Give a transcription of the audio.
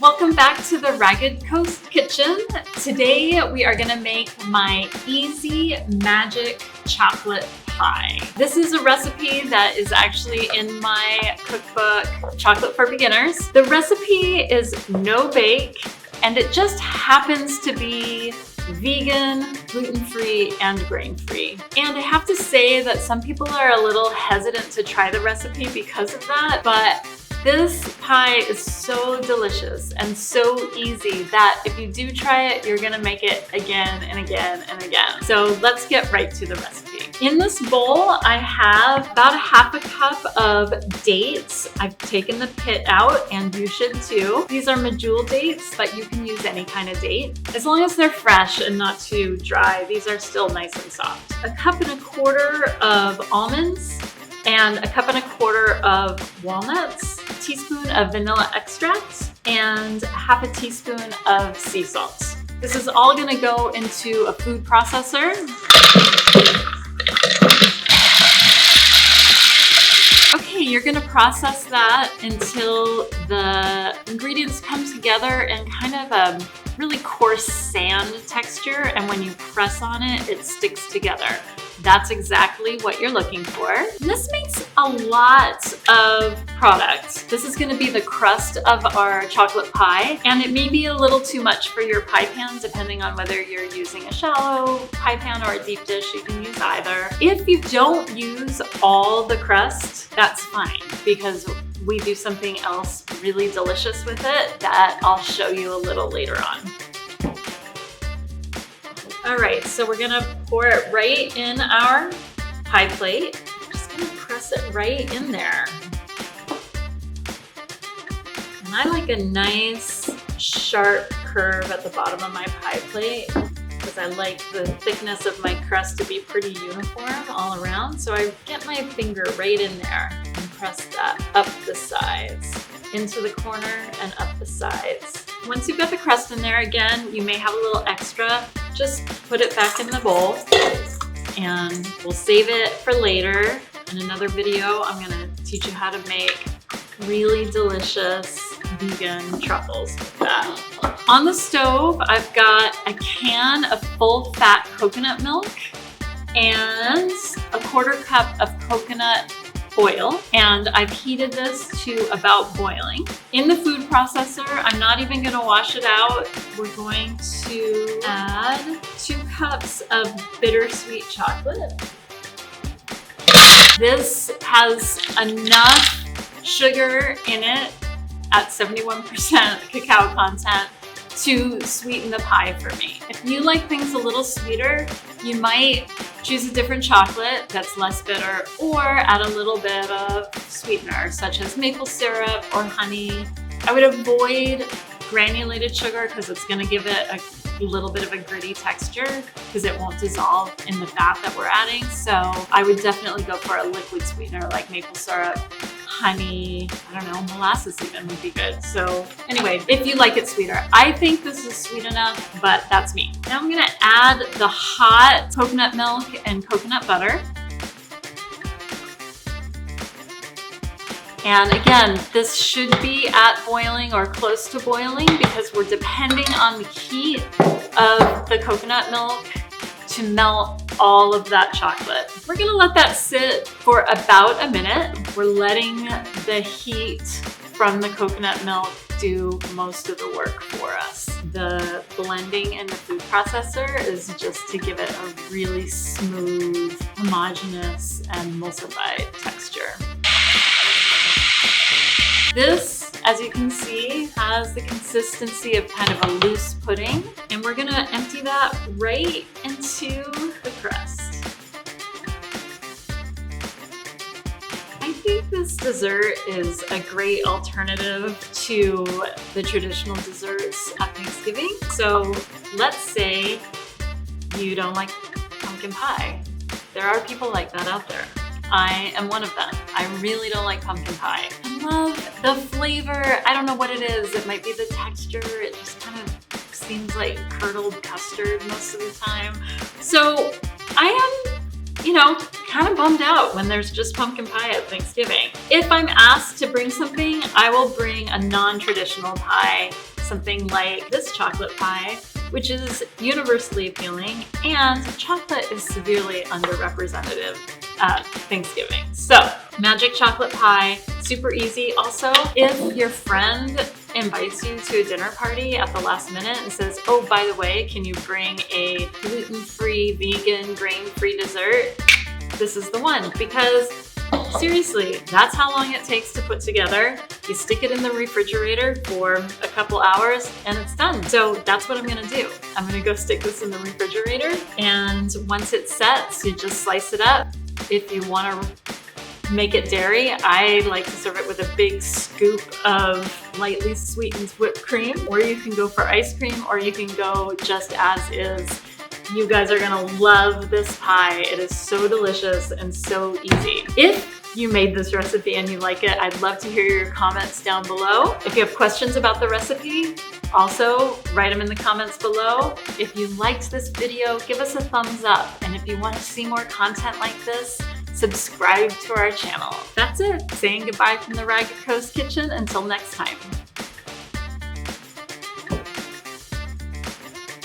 Welcome back to the Ragged Coast Kitchen. Today we are gonna make my easy magic chocolate pie. This is a recipe that is actually in my cookbook, Chocolate for Beginners. The recipe is no bake, and it just happens to be vegan, gluten-free, and grain-free. And I have to say that some people are a little hesitant to try the recipe because of that, but this pie is so delicious and so easy that if you do try it, you're gonna make it again and again and again. So let's get right to the recipe. In this bowl, I have about a half a cup of dates. I've taken the pit out, and you should too. These are medjool dates, but you can use any kind of date. As long as they're fresh and not too dry, these are still nice and soft. A cup and a quarter of almonds, and a cup and a quarter of walnuts, a teaspoon of vanilla extract, and half a teaspoon of sea salt. This is all gonna go into a food processor. Okay, you're gonna process that until the ingredients come together in kind of a really coarse sand texture, and when you press on it, it sticks together. That's exactly what you're looking for. And this makes a lot of product. This is gonna be the crust of our chocolate pie, and it may be a little too much for your pie pan, depending on whether you're using a shallow pie pan or a deep dish. You can use either. If you don't use all the crust, that's fine, because we do something else really delicious with it that I'll show you a little later on. All right, so we're gonna pour it right in our pie plate. I'm just gonna press it right in there. And I like a nice sharp curve at the bottom of my pie plate because I like the thickness of my crust to be pretty uniform all around. So I get my finger right in there and press that up the sides, into the corner and up the sides. Once you've got the crust in there, again, you may have a little extra. Just put it back in the bowl, and we'll save it for later. In another video, I'm gonna teach you how to make really delicious vegan truffles with that. On the stove, I've got a can of full fat coconut milk and a quarter cup of coconut oil, and I've heated this to about boiling. In the food processor, I'm not even gonna wash it out. We're going to add 2 cups of bittersweet chocolate. This has enough sugar in it at 71% cacao content to sweeten the pie for me. If you like things a little sweeter, you might choose a different chocolate that's less bitter, or add a little bit of sweetener, such as maple syrup or honey. I would avoid granulated sugar because it's gonna give it a little bit of a gritty texture because it won't dissolve in the fat that we're adding. So I would definitely go for a liquid sweetener like maple syrup, honey, I don't know, molasses even would be good. So anyway, if you like it sweeter. I think this is sweet enough, but that's me. Now I'm gonna add the hot coconut milk and coconut butter. And again, this should be at boiling or close to boiling because we're depending on the heat of the coconut milk to melt all of that chocolate. We're gonna let that sit for about a minute. We're letting the heat from the coconut milk do most of the work for us. The blending in the food processor is just to give it a really smooth, homogeneous, and emulsified texture. This, as you can see, has the consistency of kind of a loose pudding, and we're gonna empty that right into the crust. I think this dessert is a great alternative to the traditional desserts at Thanksgiving. So let's say you don't like pumpkin pie. There are people like that out there. I am one of them. I really don't like pumpkin pie. I love the flavor. I don't know what it is. It might be the texture. It just kind of seems like curdled custard most of the time. So I am you know, kind of bummed out when there's just pumpkin pie at Thanksgiving. If I'm asked to bring something, I will bring a non-traditional pie, something like this chocolate pie, which is universally appealing, and chocolate is severely underrepresented at Thanksgiving. So, magic chocolate pie, super easy. Also, if your friend invites you to a dinner party at the last minute and says, oh, by the way, can you bring a gluten-free, vegan, grain-free dessert? This is the one, because seriously, that's how long it takes to put together. You stick it in the refrigerator for a couple hours and it's done. So that's what I'm gonna do. I'm gonna go stick this in the refrigerator, and once it sets, you just slice it up. If you wanna make it dairy, I like to serve it with a big scoop of lightly sweetened whipped cream, or you can go for ice cream, or you can go just as is. You guys are gonna love this pie. It is so delicious and so easy. If you made this recipe and you like it, I'd love to hear your comments down below. If you have questions about the recipe, also write them in the comments below. If you liked this video, give us a thumbs up. And if you want to see more content like this, subscribe to our channel. That's it. Saying goodbye from the Ragged Coast Kitchen until next time.